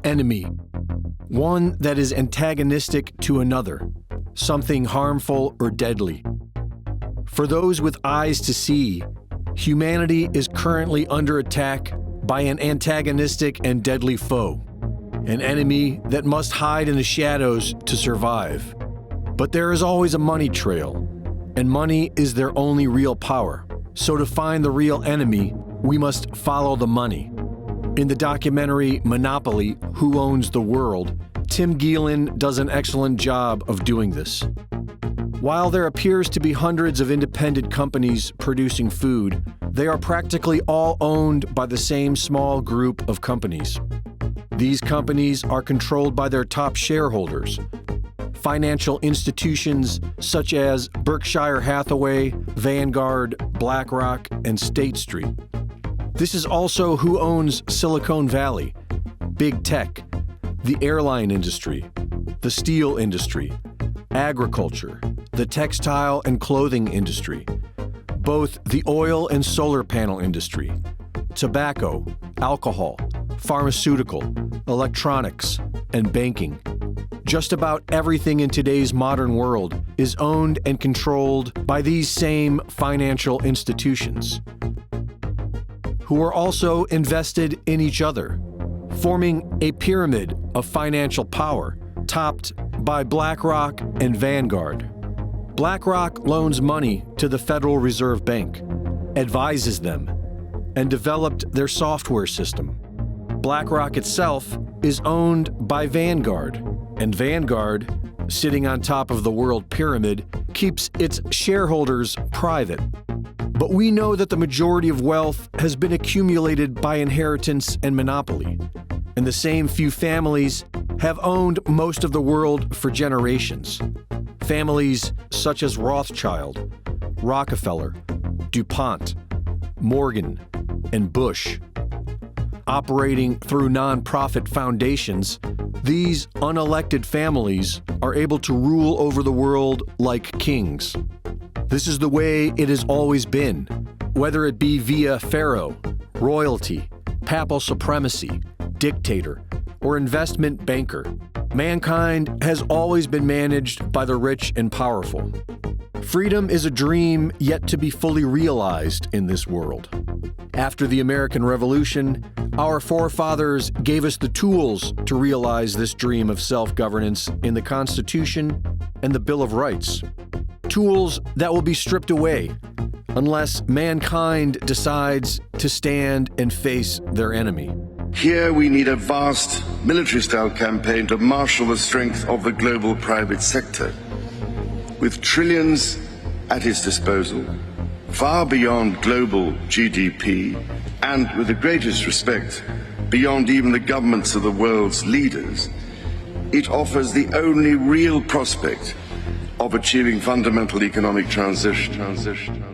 enemy, one that is antagonistic to another, something harmful or deadly. For those with eyes to see, humanity is currently under attack by an antagonistic and deadly foe, an enemy that must hide in the shadows to survive. But there is always a money trail, and money is their only real power. So to find the real enemy, we must follow the money. In the documentary Monopoly, Who Owns the World, Tim Gielen does an excellent job of doing this. While there appears to be hundreds of independent companies producing food, they are practically all owned by the same small group of companies. These companies are controlled by their top shareholders, financial institutions such as Berkshire Hathaway, Vanguard, BlackRock, and State Street. This is also who owns Silicon Valley, big tech, the airline industry, the steel industry, agriculture, the textile and clothing industry, both the oil and solar panel industry, tobacco, alcohol, pharmaceutical, electronics, and banking. Just about everything in today's modern world is owned and controlled by these same financial institutions, who are also invested in each other, forming a pyramid of financial power topped by BlackRock and Vanguard. BlackRock loans money to the Federal Reserve Bank, advises them, and developed their software system. BlackRock itself is owned by Vanguard, and Vanguard, sitting on top of the world pyramid, keeps its shareholders private. But we know that the majority of wealth has been accumulated by inheritance and monopoly, and the same few families have owned most of the world for generations. Families such as Rothschild, Rockefeller, DuPont, Morgan, and Bush. Operating through nonprofit foundations, these unelected families are able to rule over the world like kings. This is the way it has always been, whether it be via pharaoh, royalty, papal supremacy, dictator, or investment banker. Mankind has always been managed by the rich and powerful. Freedom is a dream yet to be fully realized in this world. After the American Revolution, our forefathers gave us the tools to realize this dream of self-governance in the Constitution and the Bill of Rights. Tools that will be stripped away unless mankind decides to stand and face their enemy. Here we need a vast military-style campaign to marshal the strength of the global private sector, with trillions at its disposal, far beyond global GDP, and with the greatest respect, beyond even the governments of the world's leaders. It offers the only real prospect of achieving fundamental economic transition.